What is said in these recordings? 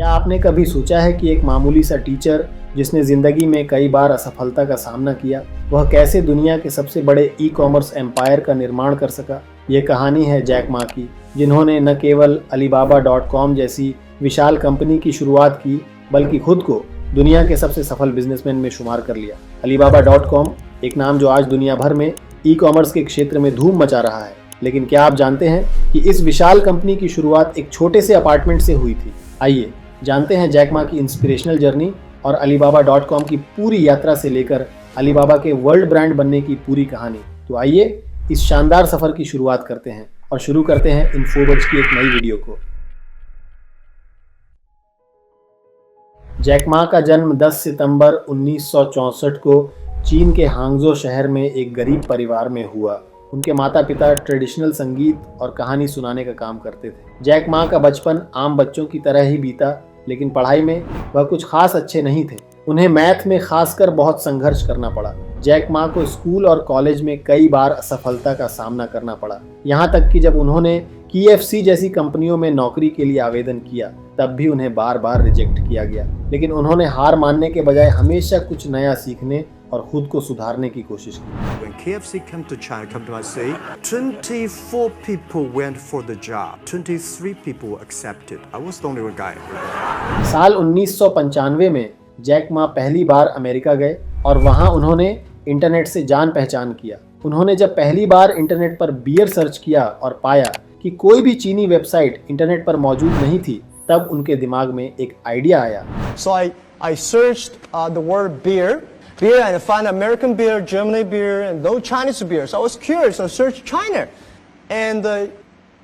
क्या आपने कभी सोचा है कि एक मामूली सा टीचर जिसने ज़िंदगी में कई बार असफलता का सामना किया, वह कैसे दुनिया के सबसे बड़े ई कॉमर्स एम्पायर का निर्माण कर सका? ये कहानी है जैक मा की, जिन्होंने न केवल Alibaba.com जैसी विशाल कंपनी की शुरुआत की, बल्कि खुद को दुनिया के सबसे सफल बिजनेसमैन में शुमार कर लिया। Alibaba.com एक नाम जो आज दुनिया भर में ई कॉमर्स के क्षेत्र में धूम मचा रहा है। लेकिन क्या आप जानते हैं कि इस विशाल कंपनी की शुरुआत एक छोटे से अपार्टमेंट से हुई थी? आइए जानते हैं जैक मा की इंस्पिरेशनल जर्नी और Alibaba.com की पूरी यात्रा से लेकर Alibaba के वर्ल्ड ब्रांड बनने की पूरी कहानी। तो आइए इस शानदार सफर की शुरुआत करते हैं और शुरू करते हैं इन्फोबज की एक नई वीडियो को। जैक मा का जन्म 10 सितंबर 1964 को चीन के हांगझो शहर में एक गरीब परिवार में हुआ। उनके माता पिता ट्रेडिशनल संगीत और कहानी सुनाने का काम करते थे। जैक मा का बचपन आम बच्चों की तरह ही बीता, लेकिन पढ़ाई में वह कुछ खास अच्छे नहीं थे। उन्हें मैथ में खासकर बहुत संघर्ष करना पड़ा। जैक मा को स्कूल और कॉलेज में कई बार असफलता का सामना करना पड़ा, यहाँ तक कि जब उन्होंने KFC जैसी कंपनियों में नौकरी के लिए आवेदन किया, तब भी उन्हें बार बार रिजेक्ट किया गया। लेकिन उन्होंने हार मानने के बजाय हमेशा कुछ नया सीखने और खुद को सुधारने की कोशिश की। When KFC came to China, come to USA, 24 people went for the job. 23 people accepted. I was the only one guy. साल 1995 में जैक मा पहली बार अमेरिका गए और वहां उन्होंने इंटरनेट से जान पहचान किया। उन्होंने जब पहली बार इंटरनेट पर बियर सर्च किया और पाया कि कोई भी चीनी वेबसाइट इंटरनेट पर मौजूद नहीं थी, तब उनके दिमाग में एक आइडिया आया। So I searched the word beer and I found American beer, Germany beer, and no Chinese beer. So I was curious. I searched China, and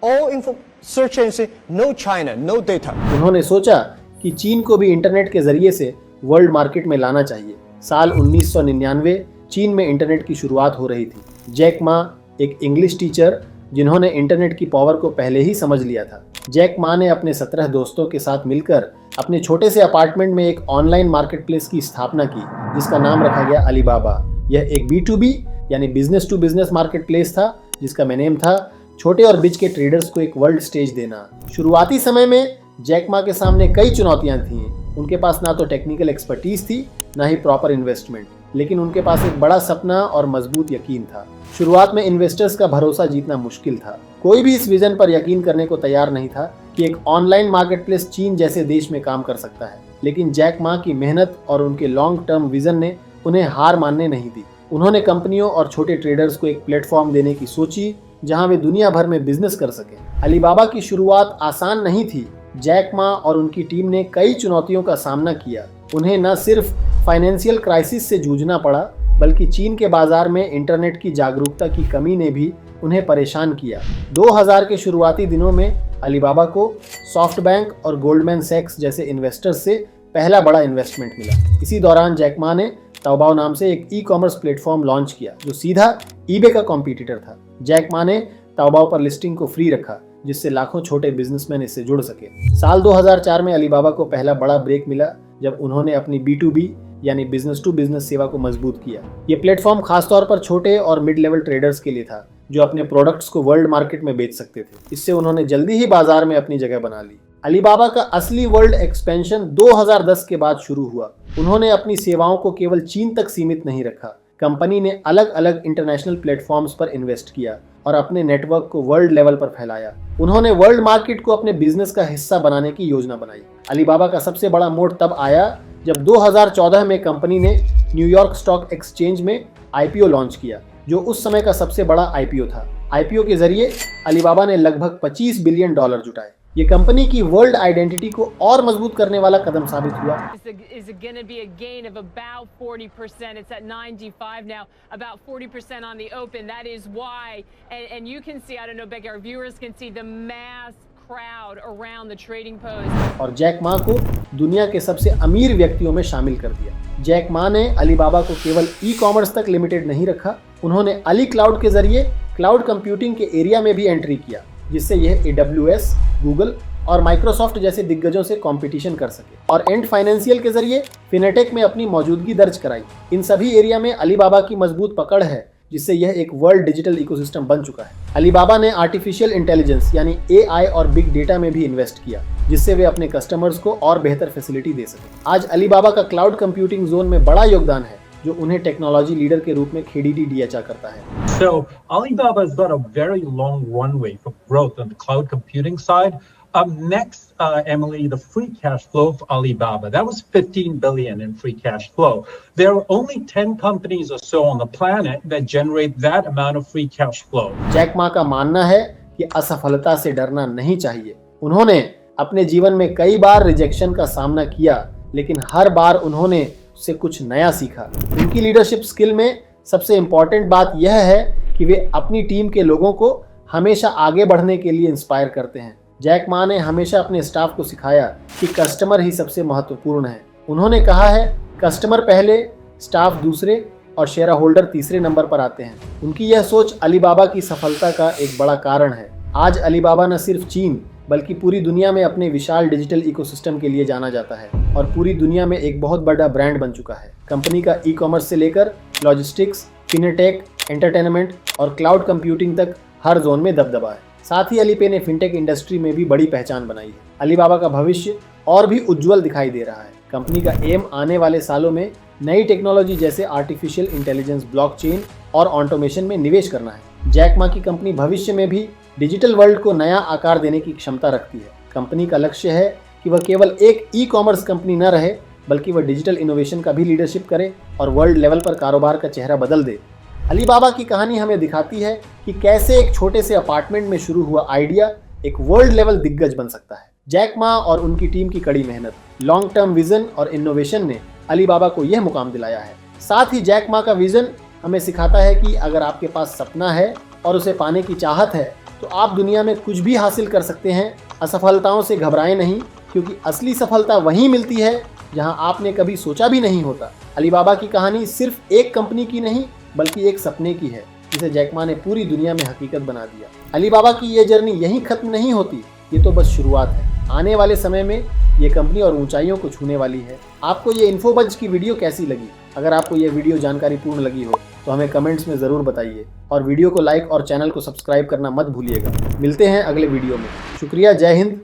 all info search engine say no China, no data. उन्होंने सोचा कि चीन को भी internet के जरिए से world market में लाना चाहिए। साल 1999 चीन में इंटरनेट की शुरुआत हो रही थी। जैक मा एक इंग्लिश टीचर जिन्होंने इंटरनेट की पावर को पहले ही समझ लिया था। जैक मा ने अपने 17 दोस्तों के साथ मिलकर अपने छोटे से अपार्टमेंट में एक ऑनलाइन मार्केटप्लेस की स्थापना की, जिसका नाम रखा गया अलीबाबा। यह एक B2B यानी बिजनेस टू बिजनेस मार्केटप्लेस था, जिसका नेम था छोटे और बीच के ट्रेडर्स को एक वर्ल्ड स्टेज देना। शुरुआती समय में जैक मा के सामने कई चुनौतियां थीं। उनके पास ना तो टेक्निकल एक्सपर्टीज थी, ना ही प्रॉपर इन्वेस्टमेंट, लेकिन उनके पास एक बड़ा सपना और मजबूत यकीन था। शुरुआत में इन्वेस्टर्स का भरोसा जीतना मुश्किल था। कोई भी इस विजन पर यकीन करने को तैयार नहीं था कि एक ऑनलाइन मार्केटप्लेस चीन जैसे देश में काम कर सकता है। लेकिन जैक मा की मेहनत और उनके लॉन्ग टर्म विजन ने उन्हें हार मानने नहीं दी। उन्होंने कंपनियों और छोटे ट्रेडर्स को एक प्लेटफॉर्म देने की सोची, जहां वे दुनिया भर में बिजनेस कर सके। अलीबाबा की शुरुआत आसान नहीं थी। जैक मा और उनकी टीम ने कई चुनौतियों का सामना किया। उन्हें न सिर्फ फाइनेंशियल क्राइसिस से जूझना पड़ा, बल्कि चीन के बाजार में इंटरनेट की जागरूकता की कमी ने भी उन्हें परेशान किया। 2000 के शुरुआती दिनों में अलीबाबा को सॉफ्टबैंक और गोल्डमैन सैक्स जैसे इन्वेस्टर्स से पहला बड़ा इन्वेस्टमेंट मिला। इसी दौरान जैक मा ने ताओबाओ नाम से एक ई कॉमर्स प्लेटफॉर्म लॉन्च किया, जो सीधा ईबे का कॉम्पिटिटर था। जैक मा ने ताओबाओ पर लिस्टिंग को फ्री रखा, जिससे लाखों छोटे बिजनेसमैन इससे जुड़ सके। साल 2004 में अलीबाबा को पहला बड़ा ब्रेक मिला, जब उन्होंने अपनी B2B यानी बिजनेस टू बिजनेस सेवा को मजबूत किया। ये प्लेटफॉर्म खासतौर पर छोटे और मिड लेवल ट्रेडर्स के लिए था, जो अपने प्रोडक्ट्स को वर्ल्ड मार्केट में बेच सकते थे। इससे उन्होंने जल्दी ही बाजार में अपनी जगह बना ली। अलीबाबा का असली वर्ल्ड एक्सपेंशन 2010 के बाद शुरू हुआ। उन्होंने अपनी सेवाओं को केवल चीन तक सीमित नहीं रखा। कंपनी ने अलग अलग इंटरनेशनल प्लेटफॉर्म्स पर इन्वेस्ट किया और अपने नेटवर्क को वर्ल्ड लेवल पर फैलाया। उन्होंने वर्ल्ड मार्केट को अपने बिजनेस का हिस्सा बनाने की योजना बनाई। अलीबाबा का सबसे बड़ा मोड़ तब आया जब 2014 में कंपनी ने न्यूयॉर्क स्टॉक एक्सचेंज में IPO लॉन्च किया, जो उस समय का सबसे बड़ा IPO था। IPO के जरिए अलीबाबा ने लगभग $25 बिलियन जुटाए। ये कंपनी की वर्ल्ड आइडेंटिटी को और मजबूत करने वाला कदम साबित हुआ। Is it going to be a gain of about 40%? It's at 95 now, about 40% on the open. That is why, and you can see, I don't know, Becky, our viewers can see the mass crowd around the trading post. और Jack Ma को दुनिया के सबसे अमीर व्यक्तियों में शामिल कर दिया। जैक मा ने अलीबाबा को केवल ई कॉमर्स तक लिमिटेड नहीं रखा, उन्होंने अली क्लाउड के जरिए क्लाउड कंप्यूटिंग के एरिया में भी एंट्री किया, जिससे यह AWS, गूगल और माइक्रोसॉफ्ट जैसे दिग्गजों से कंपटीशन कर सके। और एंड फाइनेंशियल के जरिए फिनेटेक में अपनी मौजूदगी दर्ज कराई। इन सभी एरिया में अलीबाबा की मजबूत पकड़ है, जिससे यह एक वर्ल्ड डिजिटल इकोसिस्टम बन चुका है। अलीबाबा ने आर्टिफिशियल इंटेलिजेंस यानी AI और बिग डेटा में भी इन्वेस्ट किया, जिससे वे अपने कस्टमर्स को और बेहतर फैसिलिटी दे सकें। आज अलीबाबा का क्लाउड कंप्यूटिंग जोन में बड़ा योगदान है, जो उन्हें टेक्नोलॉजी लीडर के रूप में खेडीडी दिया करता है। So Alibaba has got a very long runway for growth on the cloud computing side. Next, Emily, the free cash flow of Alibaba, that was 15 billion in free cash flow. There are only 10 companies or so on the planet that generate that amount of free cash flow. Jack Ma का मानना है कि असफलता से डरना नहीं चाहिए। उन्होंने अपने जीवन में कई बार रिजेक्शन का सामना किया, लेकिन हर बार उन्होंने उससे कुछ नया सीखा। उनकी लीडरशिप स्किल में सबसे इम्पोर्टेंट बात यह है कि वे अपनी टीम के लोगों को हमेशा आगे बढ़ने के लिए इंस्पायर करते हैं। जैक मा ने हमेशा अपने स्टाफ को सिखाया कि कस्टमर ही सबसे महत्वपूर्ण है। उन्होंने कहा है, कस्टमर पहले, स्टाफ दूसरे और शेयर होल्डर तीसरे नंबर पर आते हैं। उनकी यह सोच अलीबाबा की सफलता का एक बड़ा कारण है। आज अलीबाबा न सिर्फ चीन बल्कि पूरी दुनिया में अपने विशाल डिजिटल इकोसिस्टम के लिए जाना जाता है और पूरी दुनिया में एक बहुत बड़ा ब्रांड बन चुका है। कंपनी का ई-कॉमर्स से लेकर लॉजिस्टिक्स, फिनटेक, एंटरटेनमेंट और क्लाउड कंप्यूटिंग तक हर जोन में दबदबा है। साथ ही अलीपे ने फिनटेक इंडस्ट्री में भी बड़ी पहचान बनाई है। अलीबाबा का भविष्य और भी उज्जवल दिखाई दे रहा है। कंपनी का एम आने वाले सालों में नई टेक्नोलॉजी जैसे आर्टिफिशियल इंटेलिजेंस, ब्लॉकचेन और ऑटोमेशन में निवेश करना है। जैक मा की कंपनी भविष्य में भी डिजिटल वर्ल्ड को नया आकार देने की क्षमता रखती है। कंपनी का लक्ष्य है कि वह केवल एक ई-कॉमर्स कंपनी न रहे, बल्कि वह डिजिटल इनोवेशन का भी लीडरशिप करे और वर्ल्ड लेवल पर कारोबार का चेहरा बदल दे। अलीबाबा की कहानी हमें दिखाती है कि कैसे एक छोटे से अपार्टमेंट में शुरू हुआ आइडिया एक वर्ल्ड लेवल दिग्गज बन सकता है। जैक मा और उनकी टीम की कड़ी मेहनत, लॉन्ग टर्म विजन और इनोवेशन ने अलीबाबा को यह मुकाम दिलाया है। साथ ही जैक मा का विजन हमें सिखाता है कि अगर आपके पास सपना है और उसे पाने की चाहत है, तो आप दुनिया में कुछ भी हासिल कर सकते हैं। असफलताओं से घबराएं नहीं, क्योंकि असली सफलता वहीं मिलती है जहां आपने कभी सोचा भी नहीं होता। अलीबाबा की कहानी सिर्फ एक कंपनी की नहीं, बल्कि एक सपने की है, जिसे जैक मा ने पूरी दुनिया में हकीकत बना दिया। अलीबाबा की ये जर्नी यहीं खत्म नहीं होती, ये तो बस शुरुआत है। आने वाले समय में ये कंपनी और ऊंचाइयों को छूने वाली है। आपको ये इन्फोबंच की वीडियो कैसी लगी? अगर आपको ये वीडियो जानकारीपूर्ण लगी हो तो हमें कमेंट्स में ज़रूर बताइए और वीडियो को लाइक और चैनल को सब्सक्राइब करना मत भूलिएगा। मिलते हैं अगले वीडियो में। शुक्रिया, जय हिंद।